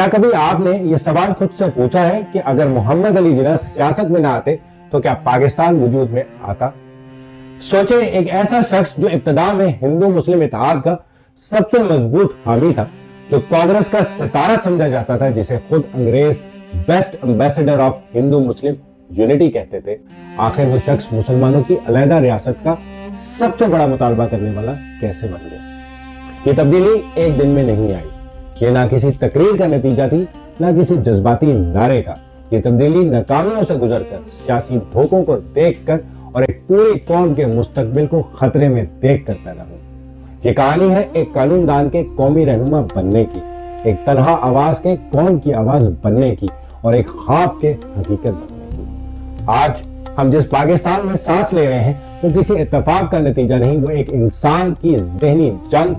کیا کبھی آپ نے یہ سوال خود سے پوچھا ہے کہ اگر محمد علی جناح سیاست میں نہ آتے تو کیا پاکستان وجود میں آتا؟ سوچیں، ایک ایسا شخص جو ابتدا میں ہندو مسلم اتحاد کا سب سے مضبوط حامی تھا، جو کانگریس کا ستارہ سمجھا جاتا تھا، جسے خود انگریز best ambassador of Hindu Muslim unity کہتے تھے، آخر وہ شخص مسلمانوں کی علیحدہ ریاست کا سب سے بڑا مطالبہ کرنے والا کیسے بن گیا؟ یہ تبدیلی ایک دن میں نہیں آئی، یہ نہ کسی تقریر کا نتیجہ تھی، نہ کسی جذباتی نعرے کا۔ یہ تبدیلی ناکامیوں سے گزر کر، سیاسی دھوکوں کو دیکھ کر اور ایک پوری قوم کے مستقبل کو خطرے میں دیکھ کر پیدا ہوئی۔ یہ کہانی ہے ایک قانون دان کے قومی رہنما بننے کی، ایک تنہا آواز کے قوم کی آواز بننے کی، اور ایک خواب کے حقیقت بننے کی۔ آج ہم جس پاکستان میں سانس لے رہے ہیں وہ کسی اتفاق کا نتیجہ نہیں، وہ ایک انسان کی ذہنی جنگ،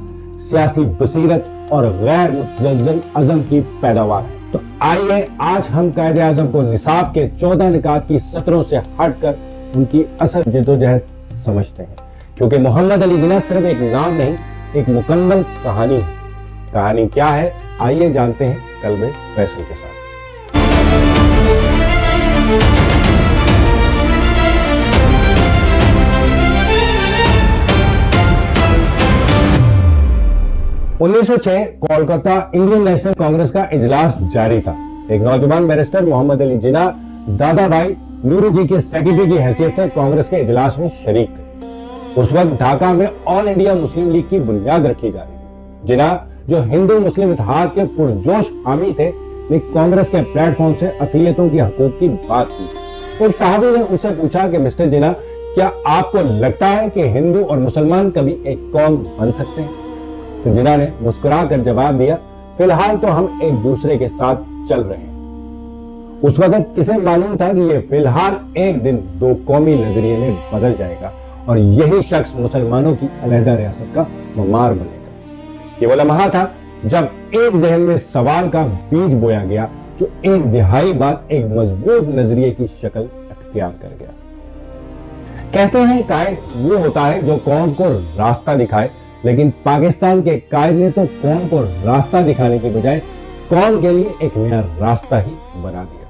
سیاسی بصیرت اور غیر متزلزل عزم کی پیداوار ہے۔ تو آئیے آج ہم قائد اعظم کو نصاب کے 14 نکات کی سطروں سے ہٹ کر ان کی اصل جدوجہد سمجھتے ہیں، کیونکہ محمد علی جناح صرف ایک نام نہیں، ایک مکمل کہانی ہے۔ کہانی کیا ہے؟ آئیے جانتے ہیں قلب فیصل کے ساتھ۔ 1906 کولکتہ انڈین نیشنل کانگریس کا اجلاس جاری تھا۔ ایک نوجوان بیرسٹر محمد علی جناح دادا بھائی نورو جی کے سیکرٹری کی حیثیت سے کانگریس کے اجلاس میں شریک تھے۔ اس وقت ڈھاکہ میں آل انڈیا مسلم لیگ کی بنیاد رکھی جا رہی تھی۔ جناح جو ہندو مسلم اتحاد کے پرجوش حامی تھے، نے کانگریس کے پلیٹ فارم سے اقلیتوں کی حقوق کی بات کی۔ ایک صحافی نے ان سے پوچھا کہ مسٹر جناح، کیا آپ کو لگتا ہے کہ ہندو اور مسلمان کبھی ایک قوم بن سکتے ہیں؟ تو جناح نے مسکرا کر جواب دیا، فی الحال تو ہم ایک دوسرے کے ساتھ چل رہے ہیں۔ اس وقت کسے معلوم تھا کہ یہ فی الحال ایک دن دو قومی نظریے میں بدل جائے گا اور یہی شخص مسلمانوں کی علیحدہ ریاست کا معمار بنے گا۔ یہ وہ لمحہ تھا جب ایک ذہن میں سوال کا بیج بویا گیا، جو ایک دہائی بعد ایک مضبوط نظریے کی شکل اختیار کر گیا۔ کہتے ہیں قائد وہ ہوتا ہے جو قوم کو راستہ دکھائے، لیکن پاکستان کے قائد نے تو قوم کو راستہ دکھانے کے بجائے قوم کے لیے ایک نیا راستہ ہی بنا دیا۔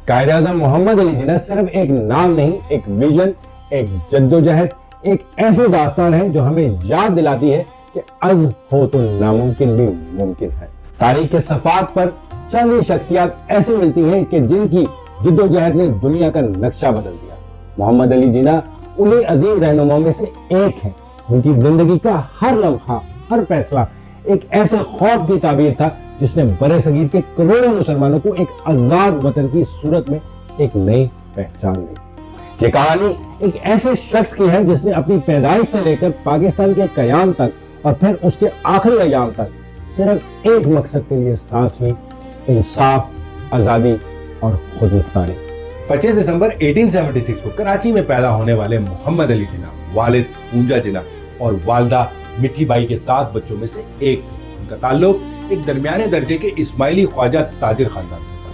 قائد اعظم محمد علی جناح صرف ایک نام نہیں، ایک ویژن، ایک جدوجہد، ایک ایسی داستان ہے جو ہمیں یاد دلاتی ہے کہ عزم ہو تو ناممکن بھی ممکن ہے۔ تاریخ کے صفحات پر چند ہی شخصیات ایسی ملتی ہیں کہ جن کی جدوجہد نے دنیا کا نقشہ بدل دیا۔ محمد علی جناح انہی عظیم رہنماؤں میں سے ایک ہیں۔ ان کی زندگی کا ہر لمحہ، ہر فیصلہ ایک ایسے خوف کی تعبیر تھا جس نے برے صغیر کے کروڑوں مسلمانوں کو ایک آزاد وطن کی صورت میں ایک نئی پہچان دی۔ یہ کہانی ایک ایسے شخص کی ہے جس نے اپنی پیدائش سے لے کر پاکستان کے قیام تک اور پھر اس کے آخری ایام تک صرف ایک مقصد کے لیے سانس لی، انصاف، آزادی اور خود مختاری۔ 25 دسمبر 1876 کو کراچی میں پیدا ہونے والے محمد علی جناح والد پونجا جناح اور والدہ مٹھی بائی کے 7 بچوں میں سے ایک تھے۔ ان کا تعلق ایک درمیانے درجے کے اسماعیلی خواجہ تاجر خاندان سے تھا۔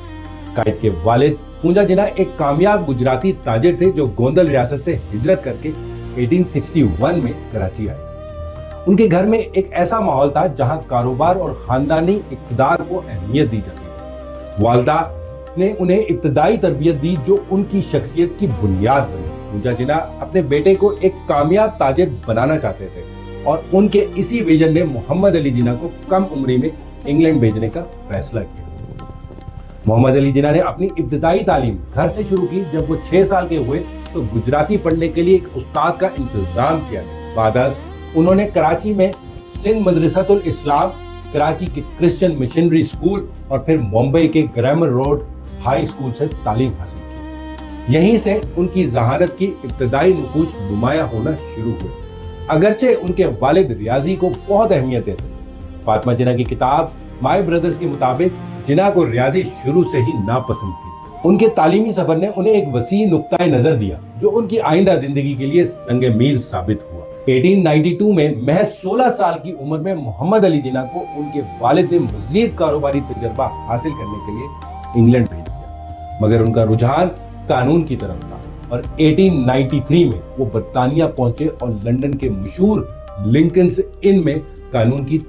قائد کے والد پونجا جناح ایک کامیاب گجراتی تاجر تھے جو گوندل ریاست سے ہجرت کر کے 1861 میں کراچی آئے۔ ان کے گھر میں ایک ایسا ماحول تھا جہاں کاروبار اور خاندانی اقتدار کو اہمیت دی جاتی تھی۔ والدہ نے انہیں ابتدائی تربیت دی جو ان کی شخصیت کی بنیاد بنی۔ پونجا جناح اپنے بیٹے کو ایک کامیاب تاجر بنانا چاہتے تھے اور ان کے اسی ویژن نے محمد علی جناح کو کم عمری میں انگلینڈ بھیجنے کا فیصلہ کیا۔ محمد علی جناح نے اپنی ابتدائی تعلیم گھر سے شروع کی۔ جب وہ 6 سال کے ہوئے تو گجراتی پڑھنے کے لیے ایک استاد کا انتظام کیا گیا۔ بعد از انہوں نے کراچی میں سندھ مدرسۃ الاسلام، کراچی کے کرسچن مشنری اسکول اور پھر ممبئی کے گرامر روڈ ہائی اسکول سے تعلیم حاصل کی۔ یہیں سے ان کی ذہانت کی ابتدائی نقوش نمایاں ہونا شروع ہوئے۔ اگرچہ ان کے والد ریاضی کو بہت اہمیت دیتے تھے۔ فاطمہ جناح کی کتاب مائی بردرز کے مطابق جناح کو ریاضی شروع سے ہی ناپسند تھی۔ ان کے تعلیمی سفر نے انہیں ایک وسیع نقطۂ نظر دیا جو ان کی آئندہ زندگی کے لیے سنگ میل ثابت ہوا۔ 1892 میں محض 16 سال کی عمر میں محمد علی جناح کو ان کے والد نے مزید کاروباری تجربہ حاصل کرنے کے لیے انگلینڈ بھیج دیا، مگر ان کا رجحان قانون کی طرف تھا اور 1893 میں وہ برطانیہ پہنچے اور لندن کے مشہور لنکنز ان میں قانون کی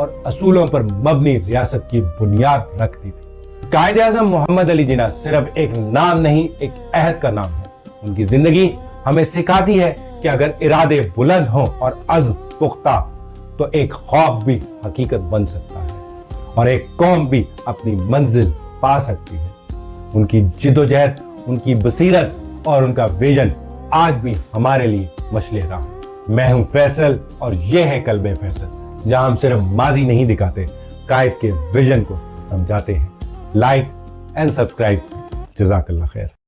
اور اصولوں پر مبنی ریاست کی بنیاد رکھتی تھی۔ قائد اعظم محمد علی جناح صرف ایک نام نہیں، ایک عہد کا نام ہے۔ ان کی زندگی ہمیں سکھاتی ہے کہ اگر ارادے بلند ہوں اور عزم پختہ تو ایک خواب بھی حقیقت بن سکتا ہے اور ایک قوم بھی اپنی منزل پا سکتی ہے۔ ان کی جدوجہد، ان کی بصیرت اور ان کا ویژن آج بھی ہمارے لیے مشعل راہ۔ میں ہوں فیصل اور یہ ہے قلب فیصل، جہاں ہم صرف ماضی نہیں دکھاتے، قائد کے ویژن کو سمجھاتے ہیں۔ Like and subscribe. جزاک اللہ خیر۔